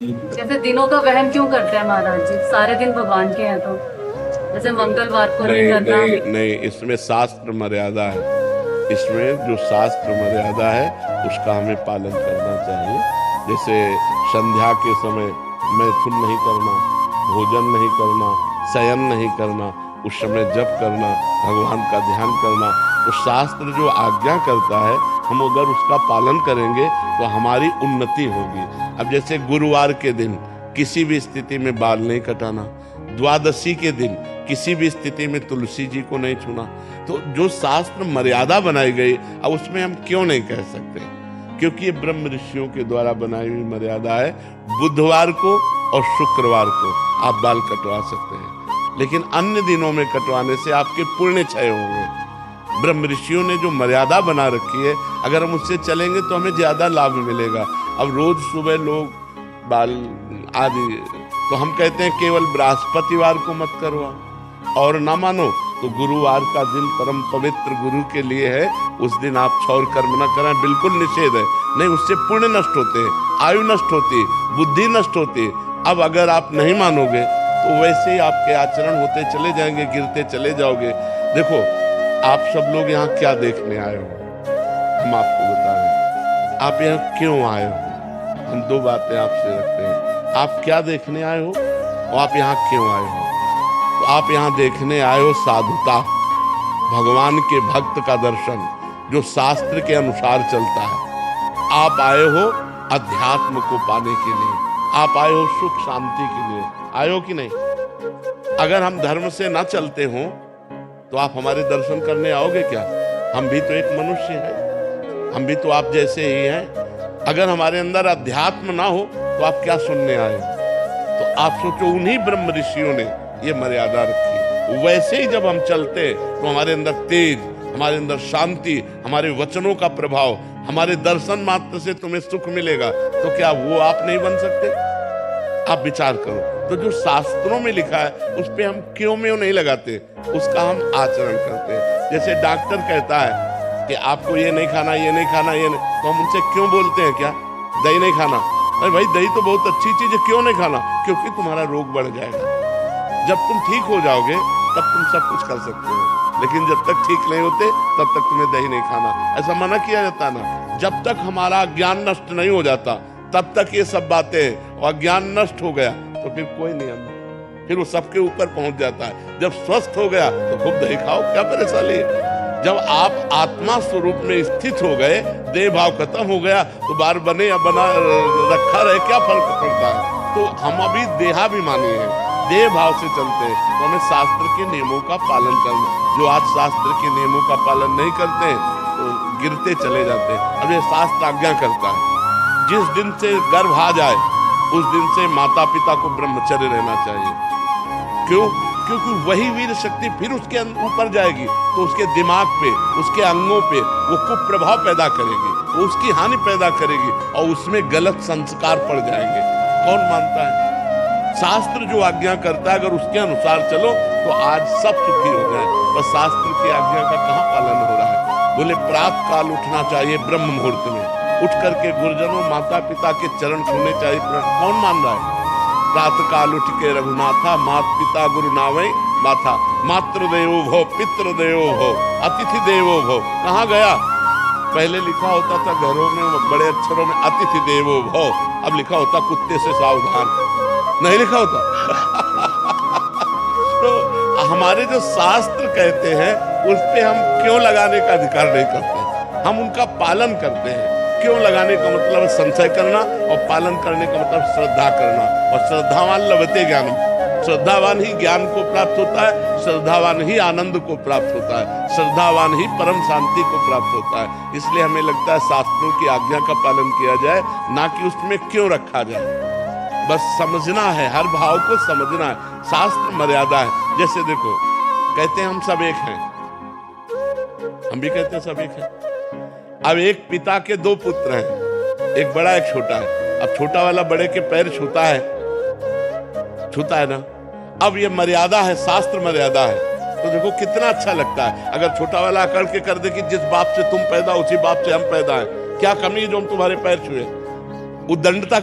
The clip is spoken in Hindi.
जैसे दिनों का वहन क्यों करते हैं महाराज जी? सारे दिन भगवान के हैं तो जैसे मंगलवार को नहीं करना। नहीं, इसमें शास्त्र मर्यादा है। इसमें जो शास्त्र मर्यादा है उसका हमें पालन करना चाहिए। जैसे संध्या के समय मैथुन नहीं करना, भोजन नहीं करना, शयन नहीं करना, उस समय जप करना, भगवान का ध्यान करना। तो शास्त्र जो आज्ञा करता है हम अगर उसका पालन करेंगे तो हमारी उन्नति होगी। अब जैसे गुरुवार के दिन किसी भी स्थिति में बाल नहीं कटाना, द्वादशी के दिन किसी भी स्थिति में तुलसी जी को नहीं छूना। तो जो शास्त्र मर्यादा बनाई गई अब उसमें हम क्यों नहीं कह सकते? क्योंकि ये ब्रह्म ऋषियों के द्वारा बनाई हुई मर्यादा है। बुधवार को और शुक्रवार को आप बाल कटवा सकते हैं, लेकिन अन्य दिनों में कटवाने से आपके पुण्य क्षय होंगे। ब्रह्म ऋषियों ने जो मर्यादा बना रखी है अगर हम उससे चलेंगे तो हमें ज्यादा लाभ मिलेगा। अब रोज सुबह लोग बाल आदि, तो हम कहते हैं केवल बृहस्पतिवार को मत करवा, और ना मानो तो गुरुवार का दिन परम पवित्र गुरु के लिए है, उस दिन आप क्षौर कर्म न करें, बिल्कुल निषेध है। नहीं, उससे पुण्य नष्ट होते हैं, आयु नष्ट होती है, बुद्धि नष्ट होती है। अब अगर आप नहीं मानोगे तो वैसे ही आपके आचरण होते चले जाएंगे, गिरते चले जाओगे। देखो, आप सब लोग यहाँ क्या देखने आए हो हम आपको बता रहे। आप यहाँ क्यों आए हो? हम दो बातें आपसे रखते हैं। आप क्या देखने आए हो और आप यहाँ क्यों आए हो? तो आप यहाँ देखने आए हो साधुता, भगवान के भक्त का दर्शन जो शास्त्र के अनुसार चलता है। आप आए हो अध्यात्म को पाने के लिए, आप आए हो सुख शांति के लिए। आए हो कि नहीं? अगर हम धर्म से ना चलते हो तो आप हमारे दर्शन करने आओगे क्या? हम भी तो एक मनुष्य हैं, हम भी तो आप जैसे ही हैं। अगर हमारे अंदर अध्यात्म ना हो तो आप क्या सुनने आए? तो आप सोचो, उन्हीं ब्रह्म ऋषियों ने ये मर्यादा रखी। वैसे ही जब हम चलते तो हमारे अंदर तेज, हमारे अंदर शांति, हमारे वचनों का प्रभाव, हमारे दर्शन मात्र से तुम्हें सुख मिलेगा। तो क्या वो आप नहीं बन सकते? आप विचार करो। तो जो शास्त्रों में लिखा है उस पे हम क्यों में नहीं लगाते, उसका हम आचरण करते हैं। जैसे डॉक्टर कहता है कि आपको ये नहीं खाना, ये नहीं खाना, ये नहीं, तो हम उनसे क्यों बोलते हैं क्या दही नहीं खाना? अरे भाई, दही तो बहुत अच्छी चीज है, क्यों नहीं खाना? क्योंकि तुम्हारा रोग बढ़ जाएगा। जब तुम ठीक हो जाओगे तब तुम सब कुछ कर सकते हो, लेकिन जब तक ठीक नहीं होते तब तक तुम्हें दही नहीं खाना, ऐसा मना किया जाता ना। जब तक हमारा ज्ञान नष्ट नहीं हो जाता तब तक ये सब बातें, और ज्ञान नष्ट हो गया तो फिर कोई नियम, फिर वो सबके ऊपर पहुंच जाता है। जब स्वस्थ हो गया तो खूब दही खाओ, क्या परेशानी है? जब आप आत्मा स्वरूप में स्थित हो गए, देह भाव खत्म हो गया, तो बार बने या बना रखा रहे, क्या फर्क पड़ता है? तो हम अभी देहाभिमानी हैं, देह भाव से चलते हैं। तो हमें शास्त्र के नियमों का पालन करना। जो आज शास्त्र के नियमों का पालन नहीं करते तो गिरते चले जाते हैं। अब ये शास्त्र आज्ञा करता है, जिस दिन से गर्भ आ जाए उस दिन से माता पिता को ब्रह्मचर्य रहना चाहिए। क्यों? क्योंकि वही वीर शक्ति फिर उसके ऊपर जाएगी तो उसके दिमाग पे, उसके अंगों पे वो कुप्रभाव पैदा करेगी, वो उसकी हानि पैदा करेगी और उसमें गलत संस्कार पड़ जाएंगे। कौन मानता है? शास्त्र जो आज्ञा करता है अगर उसके अनुसार चलो तो आज सब सुखी हो जाए। बस शास्त्र की आज्ञा का कहाँ पालन हो रहा है? बोले प्रातः काल उठना चाहिए, ब्रह्म मुहूर्त में उठ करके गुरुजनों माता पिता के चरण छूने चाहिए। कौन मान रहा है? प्रातः काल उठ के रघुनाथा, मात पिता गुरु नावै माथा, मातृ देवो भव, पितृ देवो भव, अतिथि देवो भव। कहाँ गया? पहले लिखा होता था घरों में बड़े अक्षरों में अतिथि देवो भव, अब लिखा होता कुत्ते से सावधान, नहीं लिखा होता। तो हमारे जो शास्त्र कहते हैं उस पे हम क्यों लगाने का अधिकार नहीं करते? हम उनका पालन करते हैं। क्यों लगाने का मतलब है संशय करना, और पालन करने का मतलब श्रद्धा करना। और श्रद्धावान लभते ज्ञान, श्रद्धावान ही ज्ञान को प्राप्त होता है, श्रद्धावान ही आनंद को प्राप्त होता है, श्रद्धावान ही परम शांति को प्राप्त होता है। इसलिए हमें लगता है शास्त्रों की आज्ञा का पालन किया जाए, ना कि उसमें क्यों रखा जाए। बस समझना है, हर भाव को समझना है। शास्त्र मर्यादा है। जैसे देखो, कहते हैं हम सब एक हैं, हम भी कहते हैं सब एक हैं। अब एक पिता के दो पुत्र हैं, एक बड़ा एक छोटा है। अब छोटा वाला बड़े के पैर छूता है ना। अब ये मर्यादा है, शास्त्र मर्यादा है। तो देखो कितना अच्छा लगता है अगर छोटा वाला अकड़ के कर दे कि जिस बाप से तुम पैदा उसी बाप से हम पैदा हैं, क्या कमी है जो हम तुम्हारे पैर छुए? उद्दंडता